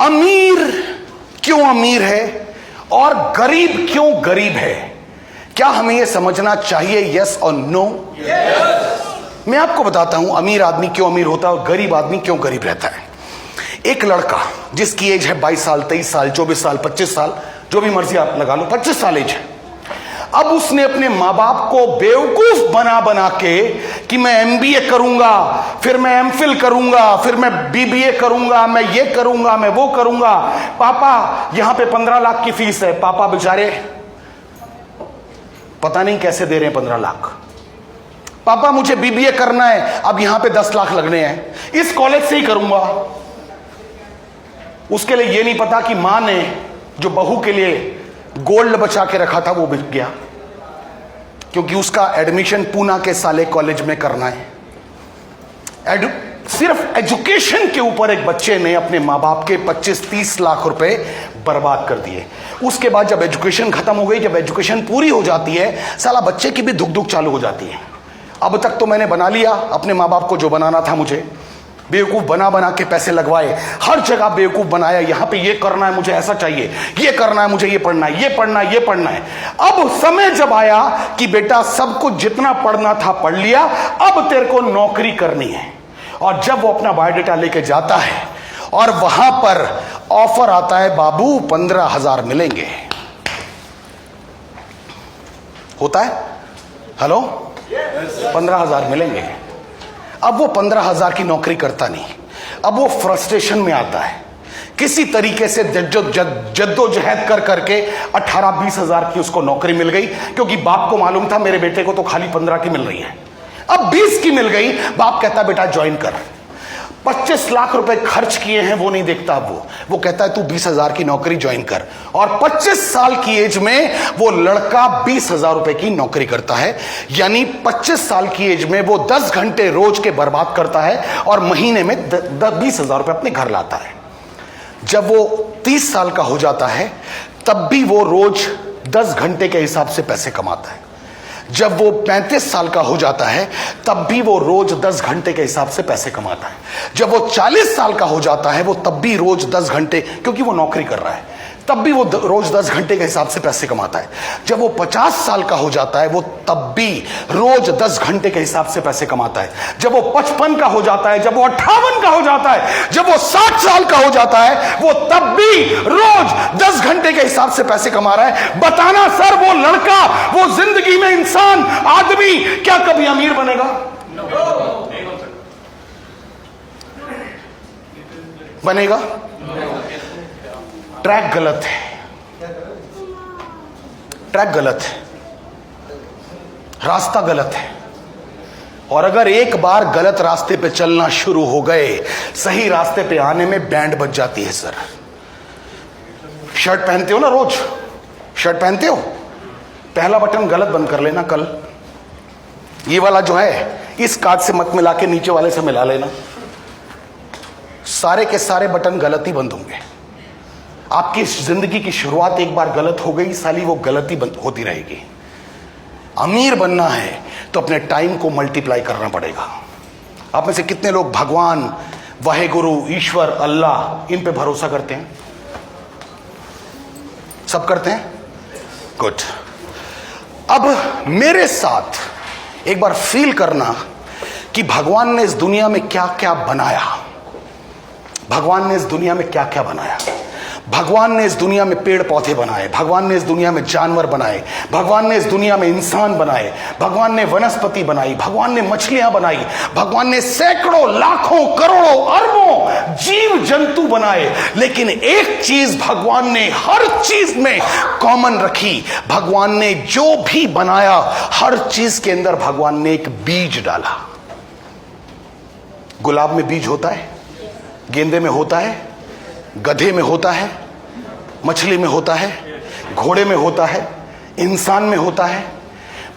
अमीर क्यों अमीर है और गरीब क्यों गरीब है? क्या हमें यह समझना चाहिए, यस और नो? मैं आपको बताता हूं अमीर आदमी क्यों अमीर होता है और गरीब आदमी क्यों गरीब रहता है। एक लड़का जिसकी एज है 22 साल, 23 साल, 24 साल, 25 साल, जो भी मर्जी आप लगा लो, 25 साल एज है। अब उसने अपने माँ बाप को बेवकूफ बना बना के कि मैं एमबीए करूंगा, फिर मैं एमफिल करूंगा, फिर मैं बीबीए करूंगा, मैं ये करूंगा, मैं वो करूंगा। पापा यहां पे 15 लाख की फीस है। पापा बेचारे पता नहीं कैसे दे रहे हैं 15 लाख। पापा मुझे बीबीए करना है, अब यहां पे 10 लाख लगने हैं, इस कॉलेज से ही करूंगा। उसके लिए यह नहीं पता कि मां ने जो बहू के लिए गोल्ड बचा के रखा था वो बिक गया, क्योंकि उसका एडमिशन पूना के साले कॉलेज में करना है। सिर्फ एजुकेशन के ऊपर एक बच्चे ने अपने माँ बाप के 25-30 लाख रुपए बर्बाद कर दिए। उसके बाद जब एजुकेशन खत्म हो गई, जब एजुकेशन पूरी हो जाती है, साला बच्चे की भी धुक धुक चालू हो जाती है। अब तक तो मैंने बना लिया अपने माँ बाप को जो बनाना था, मुझे बेवकूफ बना बना के पैसे लगवाए, हर जगह बेवकूफ बनाया। यहां पे ये करना है, मुझे ऐसा चाहिए, ये करना है, मुझे ये पढ़ना है, ये पढ़ना है, ये पढ़ना है। अब समय जब आया कि बेटा सब कुछ जितना पढ़ना था पढ़ लिया, अब तेरे को नौकरी करनी है। और जब वो अपना बायोडाटा लेके जाता है और वहां पर ऑफर आता है, बाबू 15,000 मिलेंगे। होता है, हेलो 15,000 मिलेंगे। अब वो 15,000 की नौकरी करता नहीं। अब वो फ्रस्ट्रेशन में आता है, किसी तरीके से जद्दोजहद कर करके 18-20 हजार की उसको नौकरी मिल गई, क्योंकि बाप को मालूम था मेरे बेटे को तो खाली 15 की मिल रही है। अब 20 की मिल गई, बाप कहता बेटा ज्वाइन कर। 25 लाख रुपए खर्च किए हैं वो नहीं देखता। वो कहता है तू 20,000 की नौकरी ज्वाइन कर। और 25 साल की एज में वो लड़का 20,000 रुपए की नौकरी करता है। यानी 25 साल की एज में वो 10 घंटे रोज के बर्बाद करता है और महीने में 20,000 रुपए अपने घर लाता है। जब वो 30 साल का हो जाता है तब भी वो रोज 10 घंटे के हिसाब से पैसे कमाता है। जब वो 35 साल का हो जाता है तब भी वो रोज 10 घंटे के हिसाब से पैसे कमाता है। जब वो 40 साल का हो जाता है वो तब भी रोज 10 घंटे, क्योंकि वो नौकरी कर रहा है, तब भी वो रोज 10 घंटे के हिसाब से पैसे कमाता है। जब वो 50 साल का हो जाता है वो तब भी रोज 10 घंटे के हिसाब से पैसे कमाता है। जब वो 55 का हो जाता है, जब वो 58 का हो जाता है, जब वो 60 साल का हो जाता है, वो तब भी रोज 10 घंटे के हिसाब से पैसे कमा रहा है। बताना सर, वो लड़का, वो जिंदगी में इंसान, आदमी क्या कभी अमीर बनेगा? बनेगा? ट्रैक गलत है, ट्रैक गलत है, रास्ता गलत है। और अगर एक बार गलत रास्ते पे चलना शुरू हो गए, सही रास्ते पे आने में बैंड बज जाती है। सर शर्ट पहनते हो ना, रोज शर्ट पहनते हो, पहला बटन गलत बंद कर लेना। कल ये वाला जो है इस कार्ड से मत मिला के नीचे वाले से मिला लेना। सारे के सारे बटन गलत ही बंद होंगे। आपकी जिंदगी की शुरुआत एक बार गलत हो गई, साली वो गलती होती रहेगी। अमीर बनना है तो अपने टाइम को मल्टीप्लाई करना पड़ेगा। आप में से कितने लोग भगवान, वाहेगुरु, ईश्वर, अल्लाह, इन पे भरोसा करते हैं? सब करते हैं? गुड। अब मेरे साथ एक बार फील करना कि भगवान ने इस दुनिया में क्या क्या बनाया। भगवान ने इस दुनिया में क्या क्या बनाया। भगवान ने इस दुनिया में पेड़ पौधे बनाए, भगवान ने इस दुनिया में जानवर बनाए, भगवान ने इस दुनिया में इंसान बनाए, भगवान ने वनस्पति बनाई, भगवान ने मछलियां बनाई, भगवान ने सैकड़ों, लाखों, करोड़ों, अरबों जीव जंतु बनाए। लेकिन एक चीज भगवान ने हर चीज में कॉमन रखी। भगवान ने जो भी बनाया हर चीज के अंदर भगवान ने एक बीज डाला। गुलाब में बीज होता है, गेंदे में होता है, गधे में होता है, मछली में होता है, घोड़े में होता है, इंसान में होता है।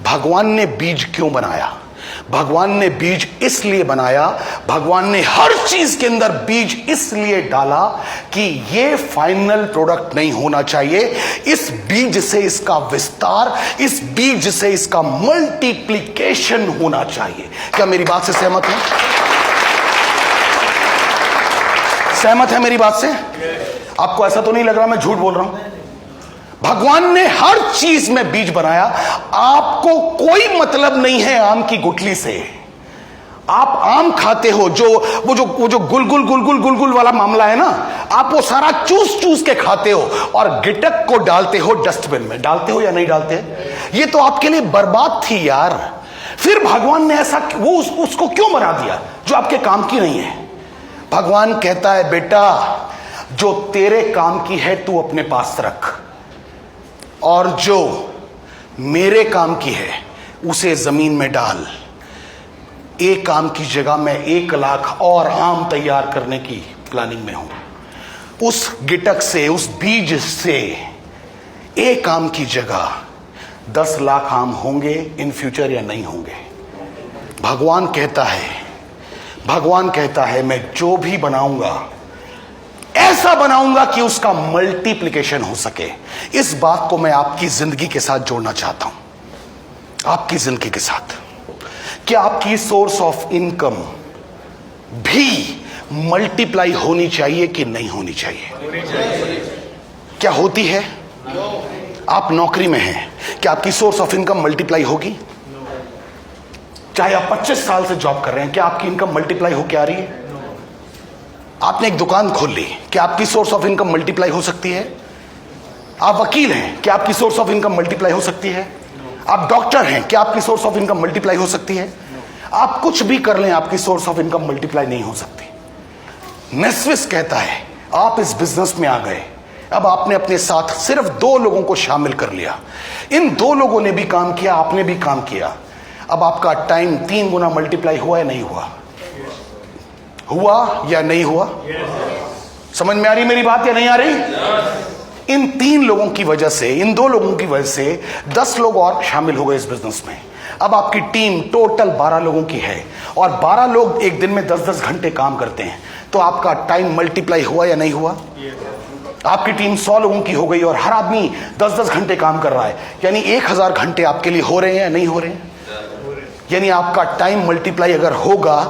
भगवान ने बीज क्यों बनाया? भगवान ने बीज इसलिए बनाया, भगवान ने हर चीज के अंदर बीज इसलिए डाला कि ये फाइनल प्रोडक्ट नहीं होना चाहिए। इस बीज से इसका विस्तार, इस बीज से इसका मल्टीप्लिकेशन होना चाहिए। क्या मेरी बात से सहमत है? सहमत है मेरी बात से? आपको ऐसा तो नहीं लग रहा मैं झूठ बोल रहा हूं? भगवान ने हर चीज में बीज बनाया। आपको कोई मतलब नहीं है आम की गुठली से। आप आम खाते हो, वो जो गुलगुल वाला मामला है ना, आप वो सारा चूस चूस के खाते हो और गिटक को डालते हो डस्टबिन में। डालते हो या नहीं डालते? ये तो आपके लिए बर्बाद थी यार। फिर भगवान ने ऐसा उसको क्यों बना दिया जो आपके काम की नहीं है? भगवान कहता है बेटा, जो तेरे काम की है तू अपने पास रख, और जो मेरे काम की है उसे जमीन में डाल। एक काम की जगह मैं 1 लाख और आम तैयार करने की प्लानिंग में हूं। उस गिटक से, उस बीज से एक आम की जगह 10 लाख आम होंगे इन फ्यूचर या नहीं होंगे? भगवान कहता है मैं जो भी बनाऊंगा ऐसा बनाऊंगा कि उसका मल्टीप्लिकेशन हो सके। इस बात को मैं आपकी जिंदगी के साथ जोड़ना चाहता हूं। आपकी जिंदगी के साथ क्या आपकी सोर्स ऑफ इनकम भी मल्टीप्लाई होनी चाहिए कि नहीं होनी चाहिए? क्या होती है? आप नौकरी में हैं, क्या आपकी सोर्स ऑफ इनकम मल्टीप्लाई होगी? चाहे आप 25 साल से जॉब कर रहे हैं, क्या आपकी इनकम मल्टीप्लाई होकर आ रही है? आपने एक दुकान खोल ली, क्या आपकी सोर्स ऑफ इनकम मल्टीप्लाई हो सकती है? आप वकील हैं, क्या आपकी सोर्स ऑफ इनकम मल्टीप्लाई हो सकती है? आप डॉक्टर हैं, क्या आपकी सोर्स ऑफ इनकम मल्टीप्लाई हो सकती है? आप कुछ भी कर लें, आपकी सोर्स ऑफ इनकम मल्टीप्लाई नहीं हो सकती। नेस्विस कहता है आप इस बिजनेस में आ गए, अब आपने अपने साथ सिर्फ 2 लोगों को शामिल कर लिया। इन 2 लोगों ने भी काम किया, आपने भी काम किया। अब आपका टाइम 3 गुना मल्टीप्लाई हुआ या नहीं हुआ? हुआ या नहीं हुआ? समझ में आ रही मेरी बात या नहीं आ रही? इन 3 लोगों की वजह से, इन 2 लोगों की वजह से 10 लोग और शामिल हो गए इस बिजनेस में। अब आपकी टीम टोटल 12 लोगों की है और 12 लोग एक दिन में 10-10 घंटे काम करते हैं, तो आपका टाइम मल्टीप्लाई हुआ या नहीं हुआ? आपकी टीम 100 लोगों की हो गई और हर आदमी 10-10 घंटे काम कर रहा है, यानी 1000 घंटे आपके लिए हो रहे हैं या नहीं हो रहे हैं? यानी आपका टाइम मल्टीप्लाई अगर होगा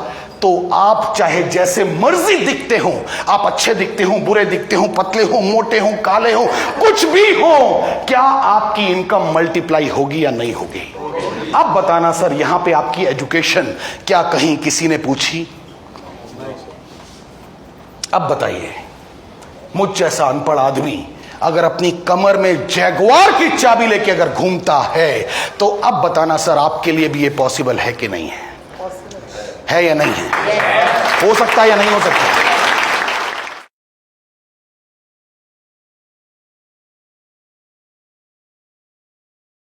तो आप चाहे जैसे मर्जी दिखते हो, आप अच्छे दिखते हो, बुरे दिखते हो, पतले हो, मोटे हो, काले हो, कुछ भी हो, क्या आपकी इनकम मल्टीप्लाई होगी या नहीं होगी? अब बताना सर, यहां पे आपकी एजुकेशन क्या कहीं किसी ने पूछी? अब बताइए, मुझ जैसा अनपढ़ आदमी अगर अपनी कमर में जैगुआर की चाबी लेके अगर घूमता है, तो अब बताना सर, आपके लिए भी ये पॉसिबल है कि नहीं है? है या नहीं है? हो सकता है या नहीं हो सकता?